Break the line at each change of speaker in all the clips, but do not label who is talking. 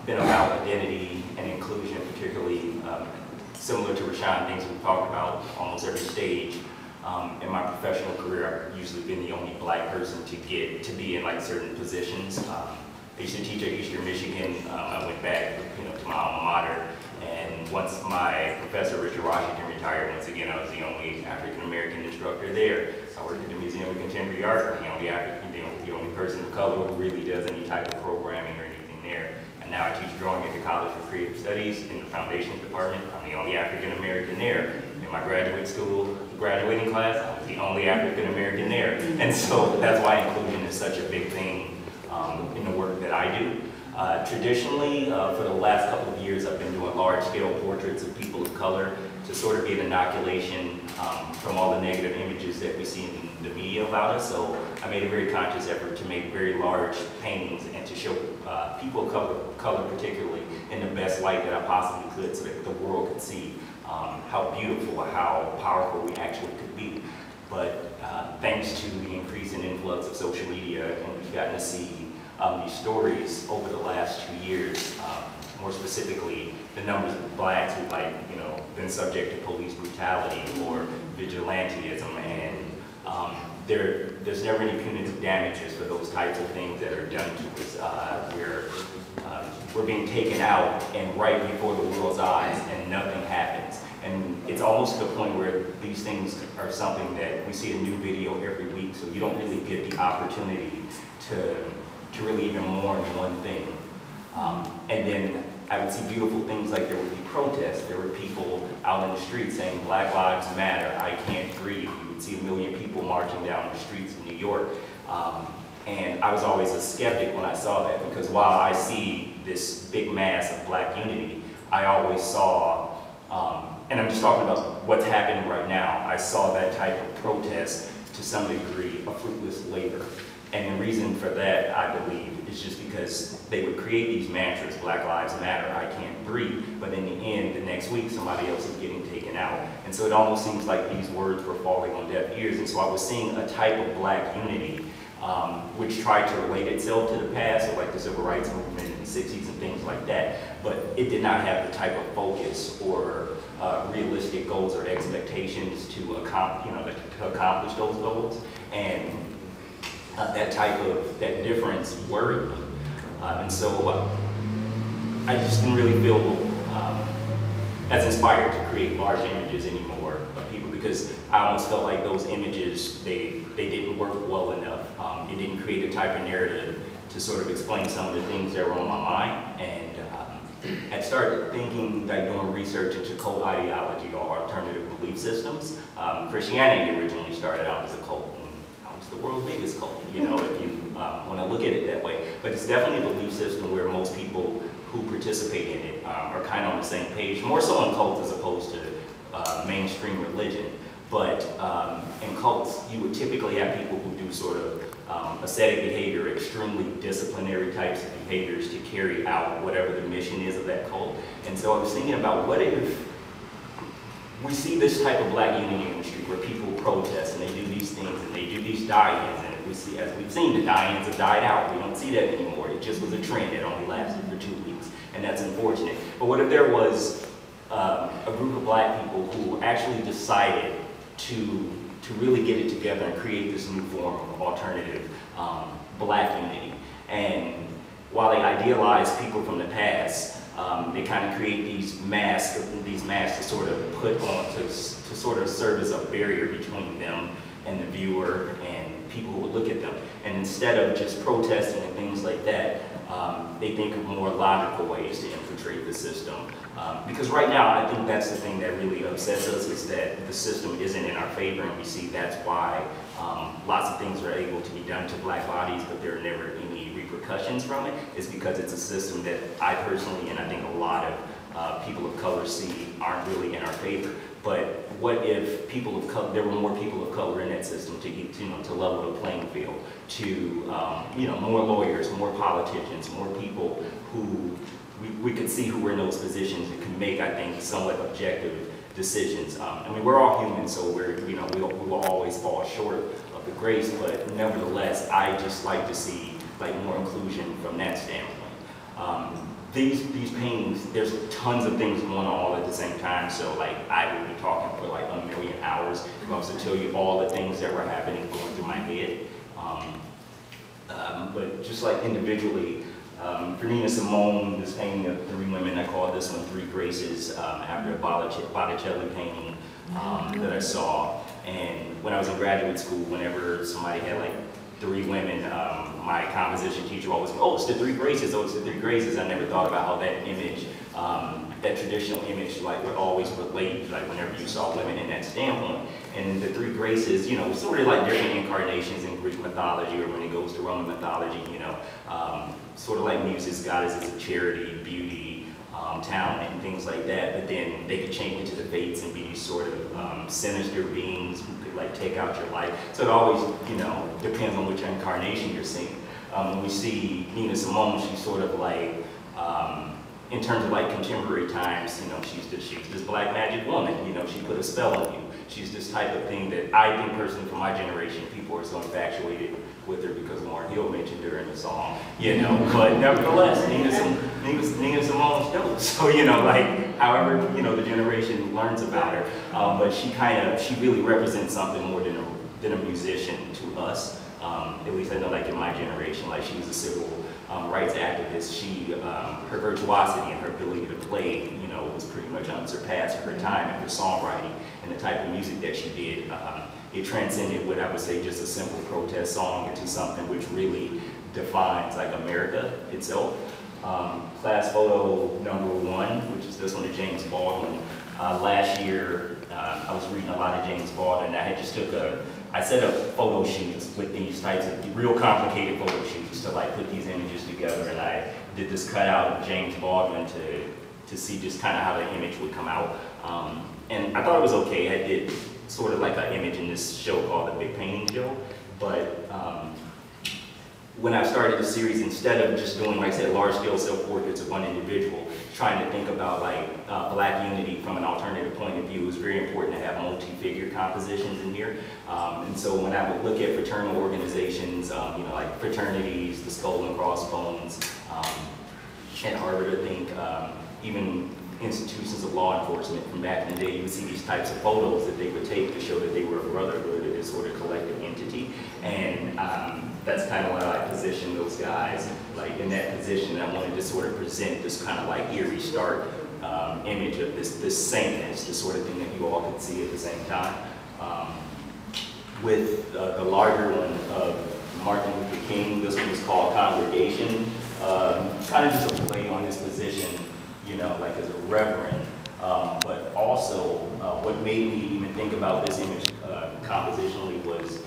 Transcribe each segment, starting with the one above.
been about identity and inclusion, particularly similar to Rashawn, things we've talked about almost every stage. In my professional career, I've usually been the only black person to get to be in like certain positions. I used to teach at Eastern Michigan. I went back, to my alma mater, and once my professor Richard Washington retired, once again I was the only African American instructor there. I worked at the Museum of Contemporary Art, the only person of color who really does any type of programming or anything there. And now I teach drawing at the College for Creative Studies in the Foundations Department. I'm the only African American there. In my graduate school graduating class, I was the only African American there. And so that's why inclusion is such a big thing in the work that I do. Traditionally, for the last couple of years, I've been doing large-scale portraits of people of color to sort of be an inoculation from all the negative images that we see in the media about us. So I made a very conscious effort to make very large paintings and to show people of color particularly in the best light that I possibly could, so that the world could see how beautiful, how powerful we actually could be. But thanks to the increase in influx of social media, and we've gotten to see these stories over the last 2 years, more specifically the numbers of blacks who've been subject to police brutality or vigilantism, and there's never any punitive damages for those types of things that are done to us. We're being taken out and right before the world's eyes, and nothing happens. And it's almost to the point where these things are something that we see a new video every week, so you don't really get the opportunity to really even mourn one thing. And then I would see beautiful things like there would be protests. There were people out in the streets saying, "Black Lives Matter, I can't breathe." You would see 1 million people marching down the streets of New York. And I was always a skeptic when I saw that, because while I see this big mass of black unity, I always saw, and I'm just talking about what's happening right now, I saw that type of protest to some degree a fruitless labor. And the reason for that, I believe, is just because they would create these mantras, "Black Lives Matter, I can't breathe," but in the end, the next week, somebody else is getting taken out. And so it almost seems like these words were falling on deaf ears. And so I was seeing a type of black unity which tried to relate itself to the past, so like the Civil Rights Movement in the 60s and things like that, but it did not have the type of focus or realistic goals or expectations to accomplish those goals. And that difference worried me. And so I just didn't really feel as inspired to create large images anymore of people, because I almost felt like those images, they didn't work well enough. It didn't create a type of narrative to sort of explain some of the things that were on my mind. And I started thinking, like doing research into cult ideology or alternative belief systems. Christianity originally started out as a cult. It's the world's biggest cult, if you want to look at it that way. But it's definitely a belief system where most people who participate in it are kind of on the same page, more so in cults as opposed to mainstream religion. But in cults, you would typically have people who do sort of ascetic behavior, extremely disciplinary types of behaviors to carry out whatever the mission is of that cult. And so I was thinking about, what if we see this type of black unity in the street where people protest and they do these things and they do these die-ins, and we see, as we've seen, the die-ins have died out. We don't see that anymore. It just was a trend that only lasted for 2 weeks, and that's unfortunate. But what if there was a group of black people who actually decided to really get it together and create this new form of alternative black unity? And while they idealize people from the past, they kind of create these masks to sort of put on, to sort of serve as a barrier between them and the viewer and people who would look at them. And instead of just protesting and things like that, they think of more logical ways to infiltrate the system. Because right now, I think that's the thing that really upsets us, is that the system isn't in our favor, and we see that's why lots of things are able to be done to black bodies, but there are never any repercussions from it. It's because it's a system that I personally, and I think a lot of people of color see, aren't really in our favor. But what if people of color, there were more people of color in that system to get, to level the playing field, to more lawyers, more politicians, more people who we could see who were in those positions and can make, I think, somewhat objective decisions. I mean, we're all human, so we will always fall short of the grace, but nevertheless, I just like to see more inclusion from that standpoint. These paintings, there's tons of things going on all at the same time, so like I would be talking for like a million hours if I was to tell you all the things that were happening going through my head. But just like individually, for Nina Simone, this painting of three women, I call this one Three Graces, after a Botticelli painting that I saw. And when I was in graduate school, whenever somebody had like three women, my composition teacher always, oh, it's the Three Graces, oh, it's the Three Graces. I never thought about how that image, that traditional image, like would always relate, like whenever you saw women in that standpoint. And the Three Graces, you know, sort of like different incarnations in Greek mythology, or when it goes to Roman mythology, you know, sort of like muses, goddesses of charity, beauty, talent, and things like that. But then they could change into the fates and be these sort of sinister beings who could like take out your life. So it always, you know, depends on which incarnation you're seeing. When we see Nina Simone, she's sort of like, in terms of like contemporary times, you know, she's this black magic woman, you know, she put a spell on you. She's this type of thing that I think personally from my generation, people are so infatuated with her because Lauryn Hill mentioned her in the song, you know, but nevertheless, Nina Simone's dope. So, you know, like, however, you know, the generation learns about her, but she really represents something more than a musician to us. At least I know, like in my generation, like she was a civil rights activist. Her virtuosity and her ability to play, you know, was pretty much unsurpassed for her time, and her songwriting and the type of music that she did. It transcended what I would say just a simple protest song into something which really defines like America itself. Class photo number 1, which is this one of James Baldwin. Last year, I was reading a lot of James Baldwin, and I set up photo shoots with these types of real complicated photo shoots to like put these images together, and I did this cutout of James Baldwin to see just kind of how the image would come out. And I thought it was okay. I did sort of like an image in this show called The Big Painting Show, but when I started the series, instead of just doing, like I said, large-scale self-portraits of one individual, trying to think about like black unity from an alternative point of view, it was very important to have multi-figure compositions in here. And so when I would look at fraternal organizations, you know, like fraternities, the Skull and Crossbones, at Harvard, I think, even institutions of law enforcement from back in the day, you would see these types of photos that they would take to show that they were a brotherhood or this sort of collective entity. And that's kind of why I positioned those guys like in that position. I wanted to sort of present this kind of like eerie, stark image of this sameness, the sort of thing that you all could see at the same time. With the larger one of Martin Luther King, this one is called Congregation. Kind of just a play on his position, you know, like as a reverend, but also what made me even think about this image compositionally was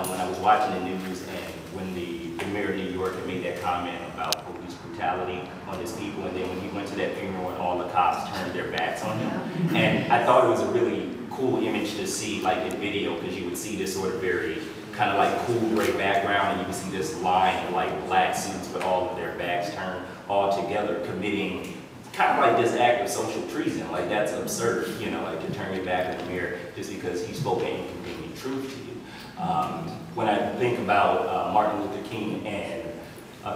when I was watching the news and when the mayor of New York had made that comment about police brutality on his people, and then when he went to that funeral and all the cops turned their backs on him. And I thought it was a really cool image to see like in video, because you would see this sort of very kind of like cool gray background, and you can see this line of like black suits with all of their backs turned all together, committing kind of like this act of social treason. Like that's absurd, you know, like to turn your back in the mirror just because he spoke an inconvenient truth to you. When I think about Martin Luther King and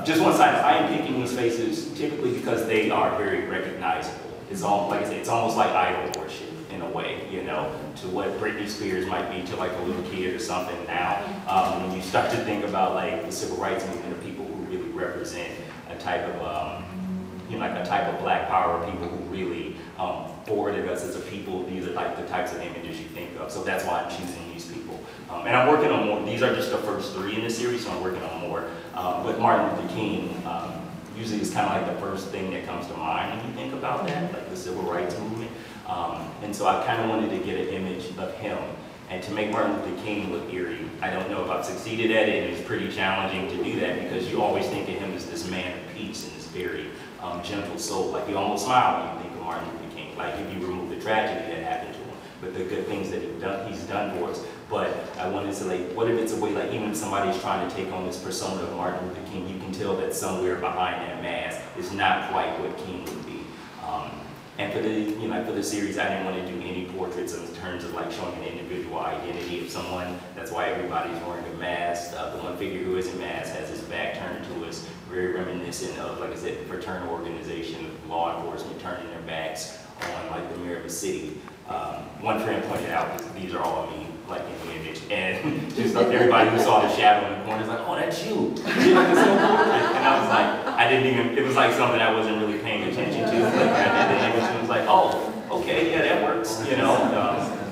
just one side, I am picking these faces typically because they are very recognizable. It's all, like I said, it's almost like idol worship in a way, you know, to what Britney Spears might be to like a little kid or something now. When you start to think about like the civil rights movement of people who really represent a type of you know, like a type of black power, people who really forwarded us as a people. These are like the types of images you think of. So that's why I'm choosing these people. And I'm working on more. These are just the first 3 in this series, so I'm working on more. But Martin Luther King usually is kind of like the first thing that comes to mind when you think about that, like the civil rights movement. And so I kind of wanted to get an image of him. And to make Martin Luther King look eerie, I don't know if I've succeeded at it, and it's pretty challenging to do that because you always think of him as this man of peace and this very gentle soul. Like you almost smile when you think of Martin Luther King, like if you remove the tragedy that happened to him, but the good things that he's done for us. But I wanted to like, what if it's a way, like even if somebody's trying to take on this persona of Martin Luther King, you can tell that somewhere behind that mask is not quite what King would be. And for the, you know, for the series, I didn't want to do any portraits in terms of like showing an individual identity of someone. That's why everybody's wearing a mask. The one figure who isn't masked has his back turned to us, very reminiscent of, like I said, fraternal organization, law enforcement turning their backs on like the mayor of the city. One friend pointed out that these are all me, like in the image, and just like everybody who saw the shadow in the corner is like, oh, that's you. And I was like, I didn't even, it was like something I wasn't really paying attention to. Like I did the image and was like, oh, okay, yeah, that works, you know.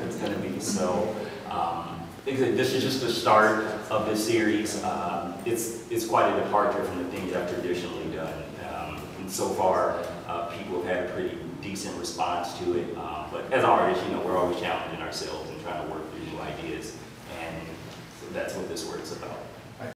It's gonna be so. This is just the start of this series. It's quite a departure from the things I've traditionally done. And so far, people have had a pretty decent response to it. But as artists, you know, we're always challenging ourselves and trying to work through new ideas. And so that's what this work's about.